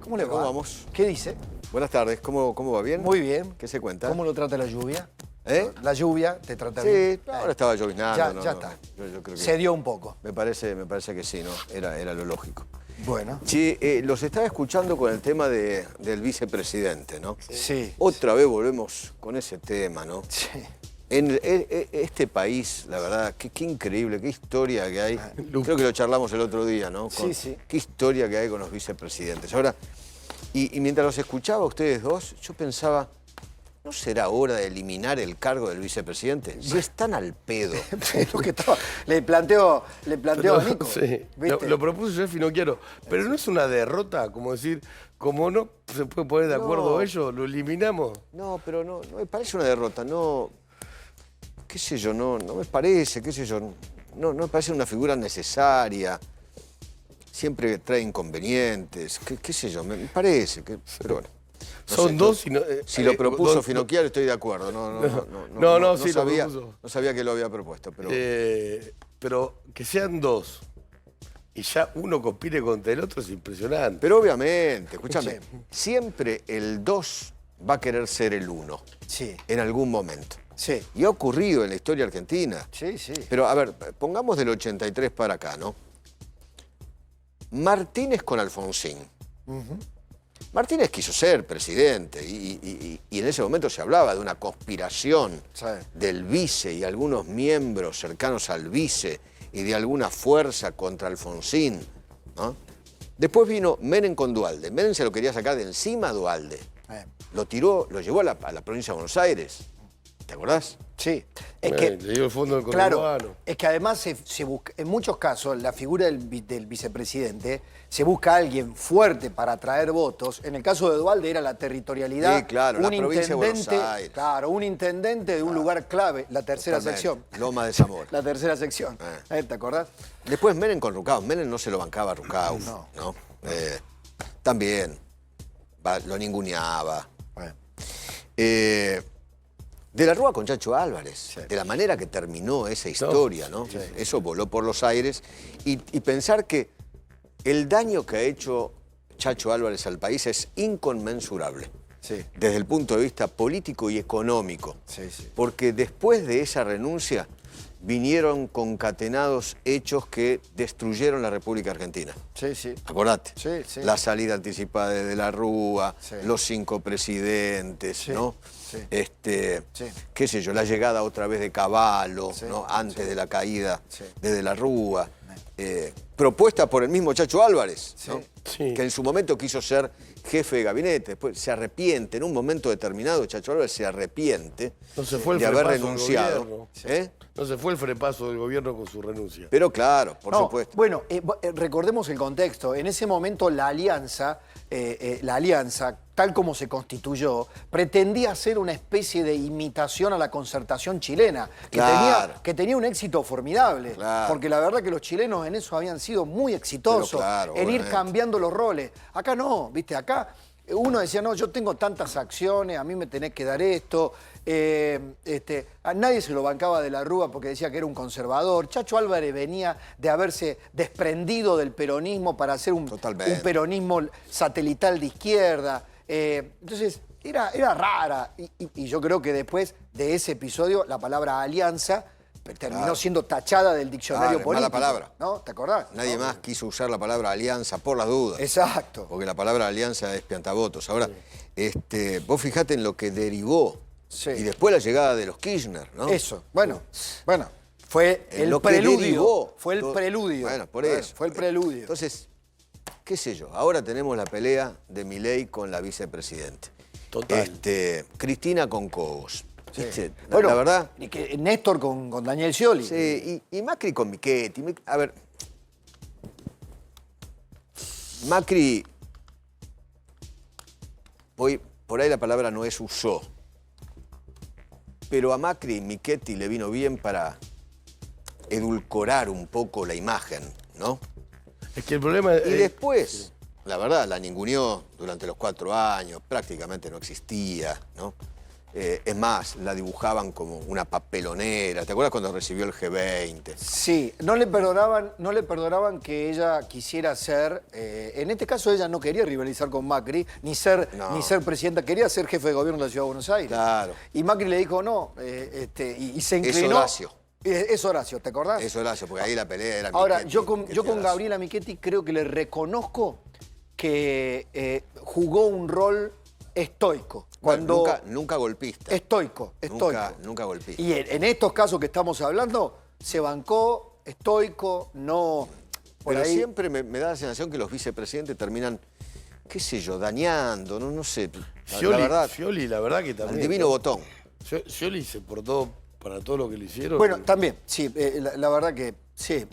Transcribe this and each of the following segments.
¿Cómo le va? ¿Cómo vamos? ¿Qué dice? Buenas tardes, ¿cómo va? ¿Bien? Muy bien. ¿Qué se cuenta? ¿Cómo lo trata la lluvia? ¿Eh? La lluvia te trata bien. Sí, ahora estaba lloviznando. Ya está. Yo creo que Se dio un poco. me parece que sí, ¿no? Era lo lógico. Bueno. Sí, los estaba escuchando con el tema del vicepresidente, ¿no? Sí. Otra vez volvemos con ese tema, ¿no? Sí. En este país, la verdad, qué increíble, qué historia que hay. Creo que lo charlamos el otro día, ¿no? Sí. Qué historia que hay con los vicepresidentes. Ahora, y mientras los escuchaba a ustedes dos, yo pensaba, ¿no será hora de eliminar el cargo del vicepresidente? Si están al pedo. Lo que estaba, le planteo a Nico. Sí, ¿viste? lo propuso Jeff y no quiero. Pero no es una derrota, como decir, como no se puede poner de acuerdo ellos, lo eliminamos. No, pero no me parece una derrota, no. Qué sé yo, no me parece, qué sé yo. No me parece una figura necesaria. Siempre trae inconvenientes, qué sé yo, me parece. Pero bueno. No Son sé, dos y no, si lo propuso dos- Finocchiaro, estoy de acuerdo. No sí, sabía, lo propuso. no sabía que lo había propuesto, pero... Pero que sean dos y ya uno compite contra el otro es impresionante. Pero obviamente, escúchame, Sí. siempre el 2 va a querer ser el 1, Sí. en algún momento. Sí. Y ha ocurrido en la historia argentina. Sí. Pero, a ver, pongamos del 83 para acá, ¿no? Martínez con Alfonsín. Martínez quiso ser presidente y en ese momento se hablaba de una conspiración Sí. del vice y algunos miembros cercanos al vice y de alguna fuerza contra Alfonsín, ¿no? Después vino Menem con Duhalde. Menem se lo quería sacar de encima a Duhalde. Lo tiró, lo llevó a la provincia de Buenos Aires. ¿Te acordás? Sí. Es que, Le digo el fondo del claro, conurbano. es que además se busca, en muchos casos, la figura del vicepresidente, se busca a alguien fuerte para atraer votos. En el caso de Duhalde era la territorialidad. Sí, claro, la provincia de Buenos Aires. Claro, un intendente de un lugar clave, la tercera sección. Loma de Zamora. La tercera sección. ¿Te acordás? Después Menem con Rucauf. Menem no se lo bancaba a Rucauf, ¿no? También lo ninguneaba. Bueno. De la Rúa con Chacho Álvarez, de la manera que terminó esa historia, ¿no? Sí. Eso voló por los aires. Y pensar que el daño que ha hecho Chacho Álvarez al país es inconmensurable. Sí. Desde el punto de vista político y económico. Sí. Porque después de esa renuncia vinieron concatenados hechos que destruyeron la República Argentina. Sí. Acordate. Sí. La salida anticipada de De la Rúa, Sí. los 5 presidentes, Sí, ¿no? sí. Sí. Qué sé yo, la llegada otra vez de Cavallo, Sí, ¿no? Antes de la caída Sí. de la Rúa. Propuesta por el mismo Chacho Álvarez, ¿no? Sí. Que en su momento quiso ser jefe de gabinete, después se arrepiente, en un momento determinado Chacho Álvarez se arrepiente No se fue el de haber frepaso del renunciado. gobierno. ¿Eh? No se fue el frepaso del gobierno con su renuncia. Pero claro, por No, supuesto. Bueno, recordemos el contexto. En ese momento la alianza, tal como se constituyó, pretendía ser una especie de imitación a la concertación chilena, Claro. que tenía un éxito formidable. Claro. Porque la verdad que los chilenos en eso habían sido muy exitosos, Pero claro, en ir obviamente. cambiando los roles. Acá no, ¿viste? Acá uno decía, no, yo tengo tantas acciones, a mí me tenés que dar esto. A nadie se lo bancaba de la Rúa porque decía que era un conservador. Chacho Álvarez venía de haberse desprendido del peronismo para hacer un peronismo satelital de izquierda. Entonces, era rara. Y yo creo que después de ese episodio, la palabra alianza terminó siendo tachada del diccionario Claro, político. mala palabra. ¿No? ¿Te acordás? Nadie más quiso usar la palabra alianza por las dudas. Exacto. Porque la palabra alianza es piantavotos. Ahora, vos fijate en lo que derivó. Sí. Y después la llegada de los Kirchner, ¿no? Eso. Bueno. Fue En el lo que preludio. derivó Fue el todo. preludio. Bueno, por eso. Fue el preludio. Entonces, qué sé yo, ahora tenemos la pelea de Milei con la vicepresidente. Total. Cristina con Cobos. Sí. ¿Viste? Bueno, la verdad. y que Néstor con Daniel Scioli. Sí, y Macri con Michetti. A ver. Macri. Hoy, por ahí la palabra no es usó. Pero a Macri y Michetti le vino bien para edulcorar un poco la imagen, ¿no? Es que el problema Y después, la verdad, la ninguneó durante los 4 años, prácticamente no existía, ¿no? Es más, la dibujaban como una papelonera. ¿Te acuerdas cuando recibió el G20? Sí, no le perdonaban que ella quisiera ser, en este caso ella no quería rivalizar con Macri, ni ser presidenta, quería ser jefe de gobierno de la Ciudad de Buenos Aires. Claro. Y Macri le dijo no, y se inclinó. Es Horacio. Es Horacio, ¿te acordás? Es Horacio, porque ahí la pelea era Ahora, Michetti, yo con Horacio. Gabriela Michetti creo que le reconozco que jugó un rol estoico. Bueno, nunca golpista. Estoico. Nunca golpista. Y en estos casos que estamos hablando, se bancó, estoico, no... Por Pero ahí... siempre me da la sensación que los vicepresidentes terminan, qué sé yo, dañando, no sé. Scioli, la verdad, Scioli, la verdad que también. al divino botón. Scioli se portó para todo lo que le hicieron. Bueno, también, sí, la verdad que sí,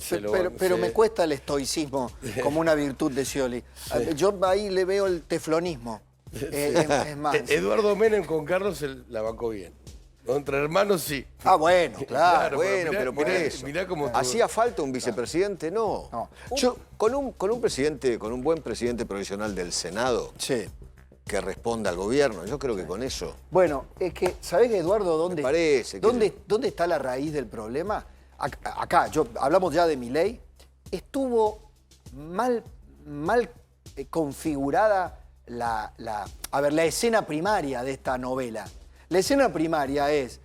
pero sí. me cuesta el estoicismo como una virtud de Scioli. Sí. Yo ahí le veo el teflonismo. Es más. Eduardo Menem con Carlos la bancó bien. Entre hermanos sí. Ah, bueno, claro. Bueno, mirá- pero por mirá- eso. mirá cómo ¿Hacía falta un vicepresidente? No. No. Con un presidente, con un buen presidente provisional del Senado Sí. que responda al gobierno, yo creo que con eso. Bueno, es que, ¿sabés, Eduardo, dónde, Me parece que dónde está la raíz del problema? Acá, hablamos ya de Milei, estuvo mal configurada la escena primaria de esta novela. La escena primaria es,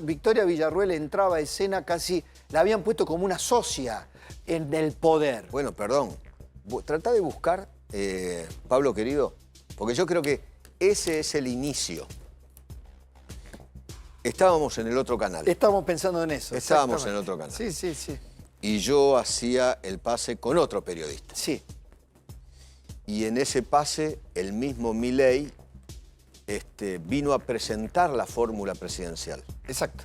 Victoria Villarruel entraba a escena casi, la habían puesto como una socia en el poder. Bueno, perdón. Trata de buscar, Pablo querido, porque yo creo que ese es el inicio. Estábamos en el otro canal. Estamos pensando en eso. Estábamos en el exactamente. otro canal. Sí. Y yo hacía el pase con otro periodista. Sí. Y en ese pase, el mismo Milei vino a presentar la fórmula presidencial. Exacto.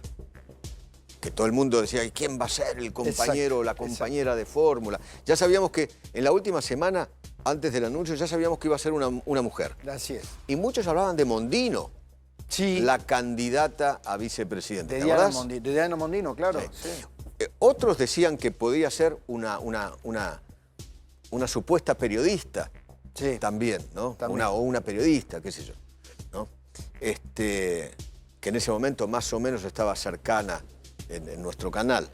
Que todo el mundo decía, ¿y quién va a ser el compañero o la Exacto, compañera de fórmula? Ya sabíamos que en la última semana, antes del anuncio, ya sabíamos que iba a ser una mujer. Así es. Y muchos hablaban de Mondino, Sí. la candidata a vicepresidente. De ¿Te Diana, acordás? de Diana Mondino, claro. Sí. Sí. Otros decían que podía ser una supuesta periodista. Sí. También, ¿no? También. O una periodista, qué sé yo, ¿no? Que en ese momento más o menos estaba cercana en nuestro canal.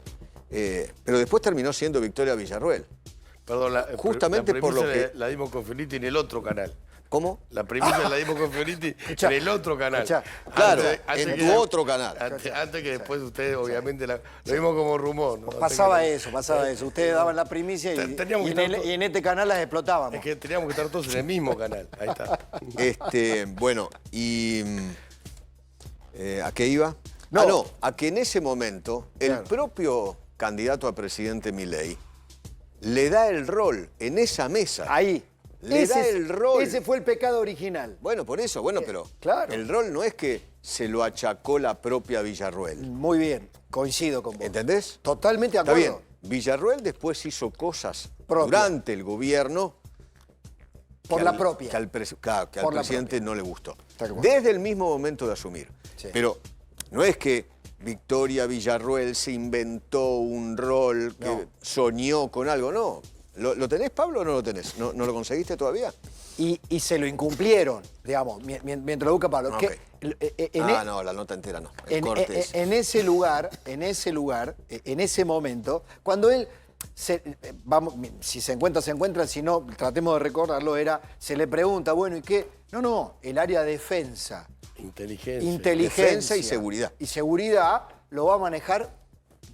Pero después terminó siendo Victoria Villarruel. Perdón, Justamente la por lo premisa que- la dimos con Felitti en el otro canal. ¿Cómo? La premisa la dimos con Felitti Escuchá, en el otro canal. escuchá. Claro, Antes en que- tu otro canal. Antes que después ustedes, obviamente, lo vimos como rumor. ¿no? Pasaba Antes eso, pasaba eso. Ustedes daban la primicia Teníamos que estar y en este canal las explotábamos. Es que teníamos que estar todos en el mismo canal. Ahí está. Bueno, y... ¿a qué iba? No. A que en ese momento el Claro. propio candidato a presidente Milei le da el rol en esa mesa. Ahí. Le da el rol. Ese fue el pecado original. Bueno, por eso, pero claro. el rol no es que se lo achacó la propia Villarruel. Muy bien, coincido con vos. ¿Entendés? Totalmente de Está acuerdo. bien. Villarruel después hizo cosas Propia. durante el gobierno Por que la al- propia. que al, claro, que al Por la presidente no le gustó. Tal cual. Desde el mismo momento de asumir. Sí. Pero no es que Victoria Villarruel se inventó un rol que No. soñó con algo, no. ¿Lo tenés, Pablo, o no lo tenés? ¿No lo conseguiste todavía? Y se lo incumplieron, digamos, mientras lo busca Pablo. Ah, Que, ok. No, la nota entera no. El corte es- en ese lugar, en ese momento, cuando él, si se encuentra, si no, tratemos de recordarlo, se le pregunta, bueno, ¿y qué? No, el área de defensa, Inteligencia. Defensa y seguridad. Y seguridad lo va a manejar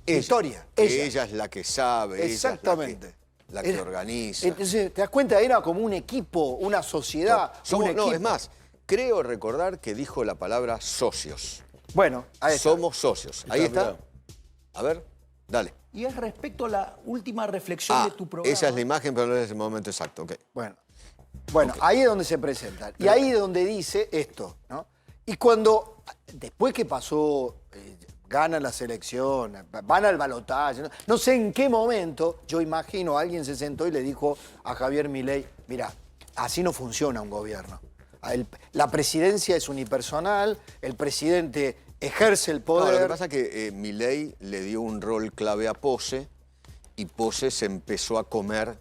Victoria. Ella es la que sabe. Exactamente. La que organiza. Entonces, ¿te das cuenta? Era como un equipo, una sociedad, un equipo. No, es más, creo recordar que dijo la palabra socios. Bueno, ahí está. Somos socios. Ahí Está, está. mirá. A ver, dale. Y es respecto a la última reflexión de tu programa. Esa es la imagen, pero no es el momento exacto. ok. Bueno, ahí es donde se presentan. Y ahí es donde dice esto, ¿no? Y cuando, después que pasó, ganan las elecciones, van al balotaje, no sé en qué momento, yo imagino, alguien se sentó y le dijo a Javier Milei, mira, así no funciona un gobierno. La presidencia es unipersonal, el presidente ejerce el No, poder. lo que pasa es que Milei le dio un rol clave a Pose y Pose se empezó a comer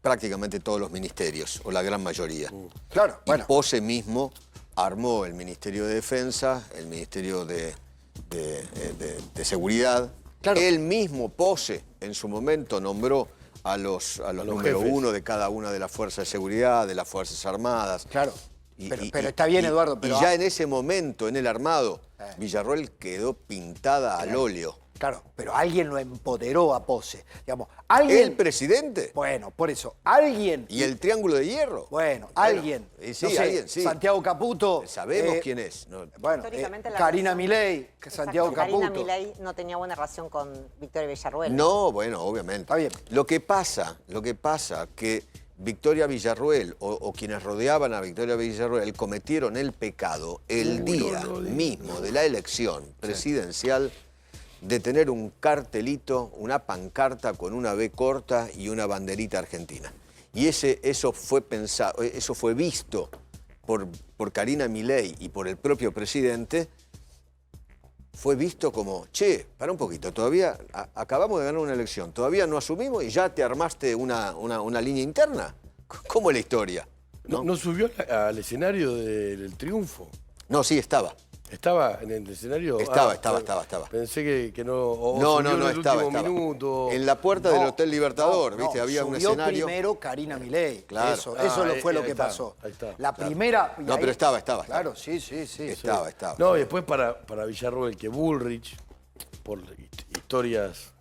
prácticamente todos los ministerios, o la gran mayoría. Claro, Y bueno. Pose mismo armó el Ministerio de Defensa, el Ministerio de Seguridad. Claro. Él mismo, Pose, en su momento nombró a los número jefes. 1 de cada una de las fuerzas de seguridad, de las Fuerzas Armadas. Claro. Pero está bien, Eduardo. Pero y ya en ese momento, en el armado, Villarroel quedó pintada al óleo. Claro, pero alguien lo empoderó a Pose. Digamos, alguien. ¿El presidente? Bueno, por eso, alguien. ¿Y el Triángulo de Hierro? Bueno, alguien. Sí, no sé, alguien, sí. Santiago Caputo. Sabemos quién es. No. Bueno, Históricamente la Karina relación- Milei, Santiago Exacto, Karina Caputo. Milei no tenía buena relación con Victoria Villarruel. No, bueno, obviamente. Está bien. Lo que pasa que Victoria Villarruel o quienes rodeaban a Victoria Villarruel cometieron el pecado el día mismo de la elección presidencial de tener un cartelito, una pancarta con una B corta y una banderita argentina. Y eso fue pensado, eso fue visto por Karina Milei y por el propio presidente. Fue visto como, che, para un poquito, todavía acabamos de ganar una elección, todavía no asumimos y ya te armaste una línea interna. ¿Cómo es la historia? ¿No subió al escenario del triunfo? No, sí, estaba. ¿Estaba en el escenario? Estaba. Pensé que no. O No, subió en el estaba. último minuto. En la puerta del Hotel Libertador, No, ¿viste? Había un subió escenario. primero Karina Milei. Claro. Eso fue lo ahí que está, pasó. ahí está, La claro. primera. No, pero estaba. Claro, sí. Estaba. No, y después para Villarroel, que Bullrich, por historias.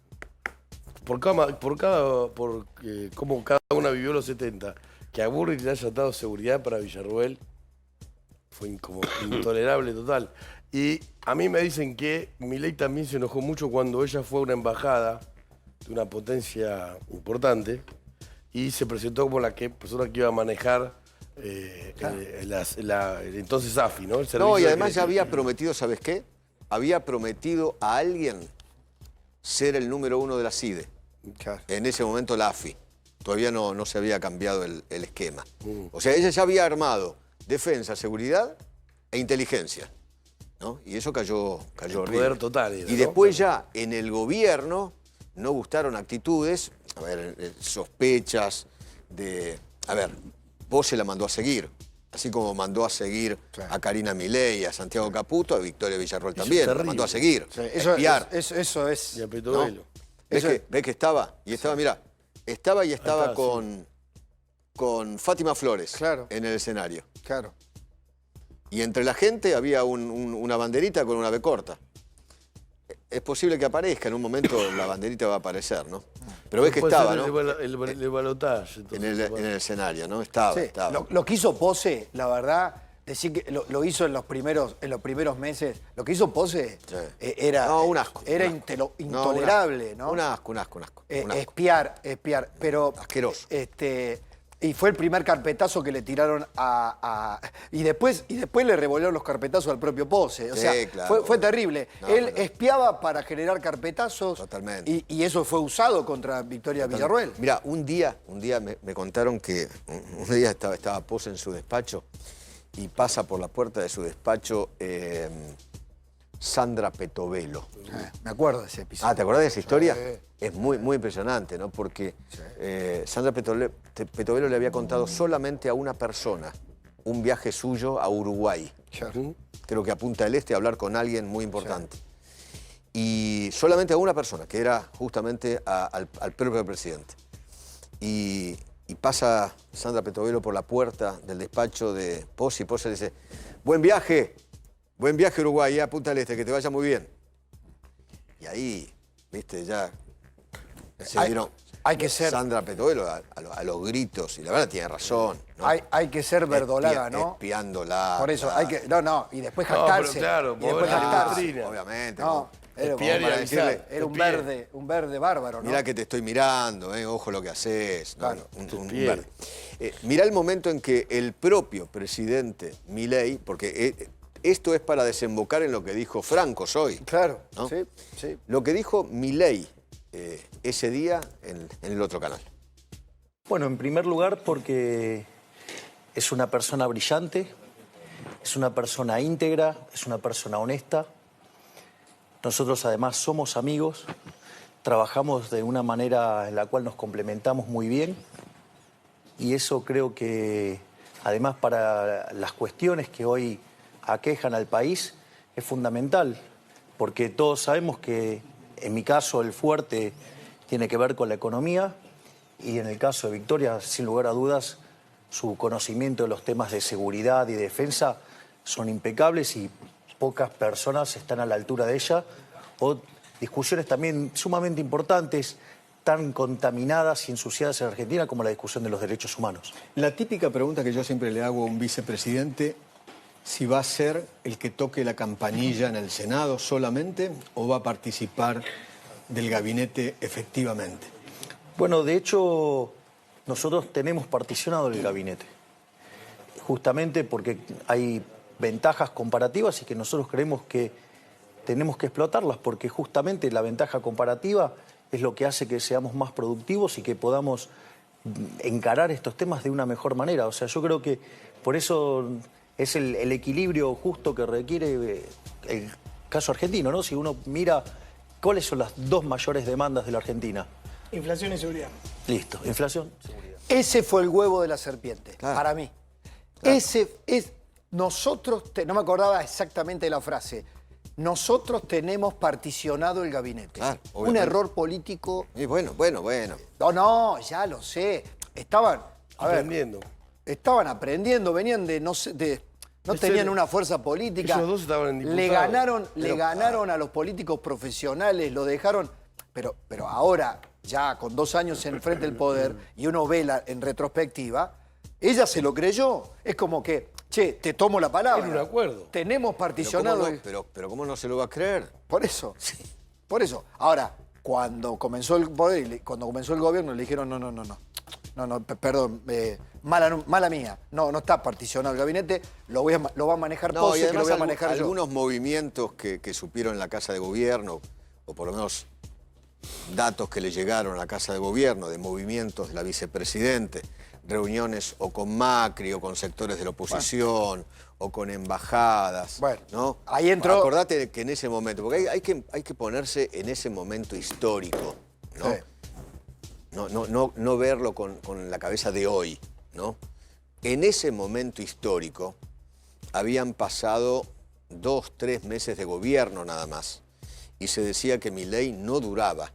Cómo cada una vivió los 70, que a Bullrich le haya dado seguridad para Villarroel, fue como intolerable total. Y a mí me dicen que Milei también se enojó mucho cuando ella fue a una embajada de una potencia importante y se presentó como la persona que iba a manejar el entonces AFI, ¿no? El No, servicio y de además ya crédito. había prometido, ¿sabes qué? Había prometido a alguien ser el número 1 de la CIDE. Claro. En ese momento la AFI. Todavía no se había cambiado el esquema. O sea, ella ya había armado defensa, seguridad e inteligencia, ¿no? Y eso cayó horrible. Poder total era, Y ¿no? después ya en el gobierno no gustaron actitudes, sospechas de... A ver, Pose la mandó a seguir, así como mandó a seguir a Karina Milei, a Santiago Caputo, a Victoria Villarroel también, la terrible. mandó a seguir, Sí, a eso espiar. eso es. Y a Petovelo. ¿Ves que estaba? Y estaba, mirá, estaba está, con Fátima Flores Claro. en el escenario. Claro. Y entre la gente había una banderita con una B corta. Es posible que aparezca, en un momento la banderita va a aparecer, ¿no? Pero ves que Puede estaba, ser ¿no? El balotaje. En el escenario, ¿no? Estaba. Sí, lo que hizo Pose, la verdad, decir que lo hizo en los primeros meses, lo que hizo Pose Sí. era, No, un asco. era un asco. intolerable, ¿no? Un asco. Espiar, pero... Asqueroso. Y fue el primer carpetazo que le tiraron y después le revolvieron los carpetazos al propio Pose. O Sí, sea, claro. fue terrible. No, Él pero- espiaba para generar carpetazos. Totalmente. Y eso fue usado contra Victoria Villarruel. Mira, un día me contaron que un día estaba Pose en su despacho y pasa por la puerta de su despacho Sandra Petovelo. Me acuerdo de ese episodio. ¿Te acordás de esa historia? Sí. Es muy impresionante, ¿no? Porque Sandra Petovelo le había contado solamente a una persona un viaje suyo a Uruguay. Claro. Creo que a Punta del Este a hablar con alguien muy importante. Y solamente a una persona, que era justamente al propio presidente. Y pasa Sandra Petovelo por la puerta del despacho de Pose y Pose le dice, buen viaje a Uruguay, a Punta del Este, que te vaya muy bien. Y ahí, viste, ya se dieron hay que ser- Sandra Petovelo a los gritos, y la verdad tiene razón, ¿no? Hay que ser verdolaga, ¿no? Espiándola. Por eso, claro. hay que. No, y después No, jactarse. pero claro, y después mover la jactarse. vitrina. Obviamente. No, era, Espiar y para avisar. decirle, era un verde bárbaro, ¿no? Mirá que te estoy mirando, ojo lo que haces. ¿no? Claro, un espié. verde. Mirá el momento en que el propio presidente Milei, porque esto es para desembocar en lo que dijo Franco hoy. Claro, ¿no? sí. Lo que dijo Milei ese día en el otro canal. Bueno, en primer lugar porque es una persona brillante, es una persona íntegra, es una persona honesta. Nosotros además somos amigos, trabajamos de una manera en la cual nos complementamos muy bien y eso creo que además para las cuestiones que hoy aquejan al país, es fundamental, porque todos sabemos que, en mi caso, el fuerte tiene que ver con la economía y en el caso de Victoria, sin lugar a dudas, su conocimiento de los temas de seguridad y defensa son impecables y pocas personas están a la altura de ella, o discusiones también sumamente importantes, tan contaminadas y ensuciadas en Argentina como la discusión de los derechos humanos. La típica pregunta que yo siempre le hago a un vicepresidente, si va a ser el que toque la campanilla en el Senado solamente o va a participar del gabinete efectivamente. Bueno, de hecho, nosotros tenemos particionado el gabinete, justamente porque hay ventajas comparativas y que nosotros creemos que tenemos que explotarlas, porque justamente la ventaja comparativa es lo que hace que seamos más productivos y que podamos encarar estos temas de una mejor manera. O sea, yo creo que por eso es el equilibrio justo que requiere el caso argentino, ¿no? Si uno mira cuáles son las dos mayores demandas de la Argentina. Inflación y seguridad. Listo, inflación, seguridad. Ese fue el huevo de la serpiente, Claro. para mí. Claro. Ese es. Nosotros, no me acordaba exactamente de la frase. Nosotros tenemos particionado el gabinete. Claro, Un obviamente. error político. Y bueno. No, ya lo sé. Estaban. A ver, Aprendiendo. estaban aprendiendo, venían de no sé, no Es tenían el- una fuerza política. ellos dos estaban en Le diputados. ganaron a los políticos profesionales, lo dejaron. Pero ahora, ya con 2 años en frente del poder, y uno ve en retrospectiva, ella se lo creyó. Es como que, che, te tomo la palabra. Era un acuerdo. Tenemos particionado. Pero ¿cómo no se lo va a creer? Por eso. Por eso. Ahora, cuando comenzó el poder, cuando comenzó el gobierno, le dijeron, no, perdón, mala mía. No está particionado el gabinete, lo va a manejar No, Pose, y que lo además voy a manejar yo. algunos movimientos que supieron en la Casa de Gobierno, o por lo menos datos que le llegaron a la Casa de Gobierno de movimientos de la vicepresidente, reuniones o con Macri o con sectores de la oposición o con embajadas. Bueno, ¿no? ahí entró- Acordate que en ese momento, porque hay que ponerse en ese momento histórico, ¿no? Sí. No verlo con la cabeza de hoy, ¿no? En ese momento histórico habían pasado 2, 3 meses de gobierno nada más y se decía que Milei no duraba.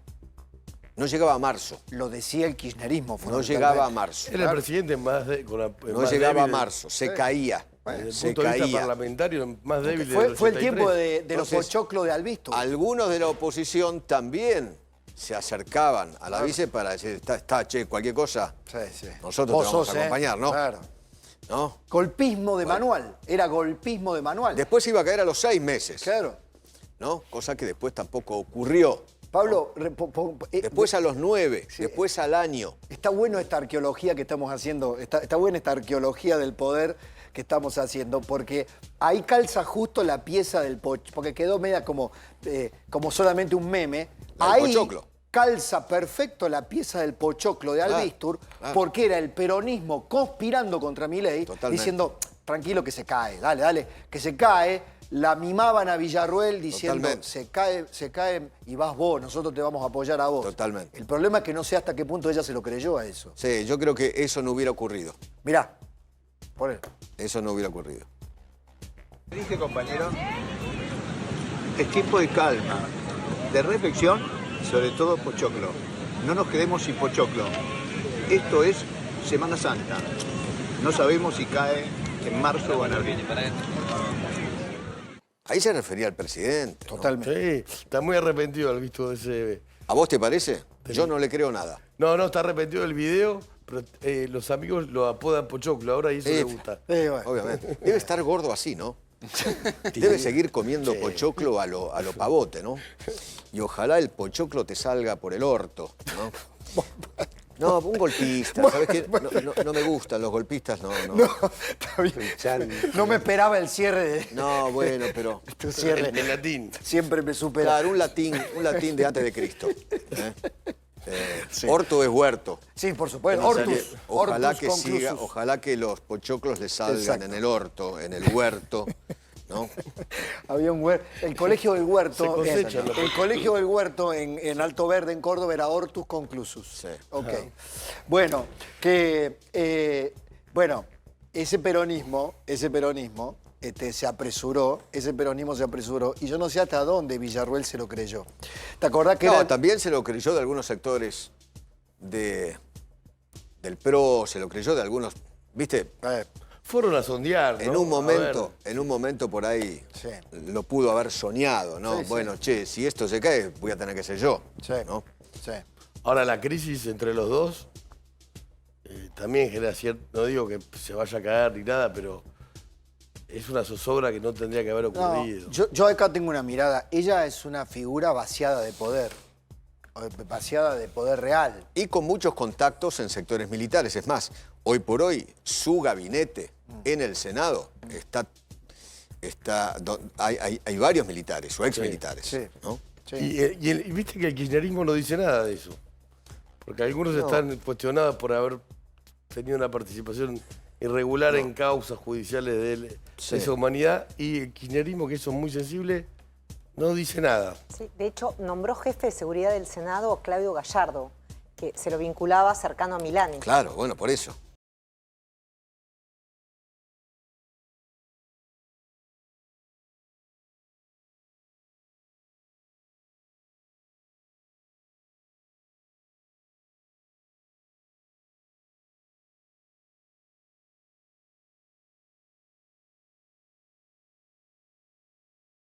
No llegaba a marzo, Lo decía el kirchnerismo. no fundamentalmente. llegaba a marzo. Era el presidente más No llegaba a marzo, se caía. Desde el Se punto de vista caía. parlamentario, más débil Fue, del fue el 83. tiempo de los Entonces, pochoclos de Albisto. Algunos de la oposición también se acercaban a la vice para decir, che, cualquier cosa, Sí. nosotros Vos te vamos sos, a acompañar, ¿no? Claro. ¿No? Golpismo de manual. Era golpismo de manual. Después iba a caer a los 6 meses, Claro. ¿no? Cosa que después tampoco ocurrió. Pablo, Después a los 9, después al año. está bueno esta arqueología que estamos haciendo, está buena esta arqueología del poder que estamos haciendo, porque ahí calza justo la pieza del pochoclo, porque quedó media como solamente un meme. La del Ahí pochoclo. calza perfecto la pieza del pochoclo de Albistur, claro. porque era el peronismo conspirando contra Milei, Totalmente. diciendo, tranquilo que se cae, dale, que se cae. La mimaban a Villarruel diciendo, Totalmente. se cae y vas vos, nosotros te vamos a apoyar a vos. Totalmente. El problema es que no sé hasta qué punto ella se lo creyó a eso. Sí, yo creo que eso no hubiera ocurrido. Mirá, poné. Eso no hubiera ocurrido. Dije, compañero, es tiempo de calma, de reflexión, sobre todo pochoclo. No nos quedemos sin pochoclo. Esto es Semana Santa. No sabemos si cae en marzo o en abril. Ahí se refería al presidente. ¿no? Totalmente. Sí, está muy arrepentido al visto de ese... ¿A vos te parece? Yo no le creo nada. No, está arrepentido del video, pero los amigos lo apodan Pochoclo ahora y eso Sí. le gusta. Bueno. Obviamente. Debe estar gordo así, ¿no? Debe seguir comiendo pochoclo a lo pavote, ¿no? Y ojalá el pochoclo te salga por el orto, ¿no? No, un golpista, ¿sabes qué? No me gustan los golpistas, no. Está bien. No me esperaba el cierre de No, bueno, pero... tu cierre. En latín. Siempre me supera. Claro, un latín de antes de Cristo. Orto es huerto. Sí, por supuesto. O sea que Hortus. ojalá Hortus que siga, conclusus. ojalá que los pochoclos le salgan Exacto. en el orto, en el huerto, ¿no? Había un huerto. El colegio del huerto. Se cosechan los el colegio del huerto en Alto Verde, en Córdoba, era Hortus conclusus. Sí. Ok. Bueno, ese peronismo se apresuró, y yo no sé hasta dónde Villarruel se lo creyó. ¿Te acordás que No, era... también se lo creyó de algunos sectores del PRO, se lo creyó de algunos, ¿viste? Fueron a sondear, ¿no? En un momento por ahí Sí. lo pudo haber soñado, ¿no? Sí, sí. Bueno, che, si esto se cae, voy a tener que ser yo, Sí, ¿no? sí. Ahora, la crisis entre los dos también genera cierto... No digo que se vaya a caer ni nada, pero es una zozobra que no tendría que haber No, ocurrido. yo acá tengo una mirada. Ella es una figura vaciada de poder real. Y con muchos contactos en sectores militares. Es más, hoy por hoy, su gabinete en el Senado hay varios militares o exmilitares, Sí. ¿no? Sí. Y viste que el kirchnerismo no dice nada de eso. Porque algunos están cuestionados por haber tenido una participación irregular en causas judiciales de esa humanidad. Y el kirchnerismo, que eso es muy sensible, no dice nada. Sí, de hecho, nombró jefe de seguridad del Senado a Claudio Gallardo, que se lo vinculaba cercano a Milani. Claro, bueno, por eso.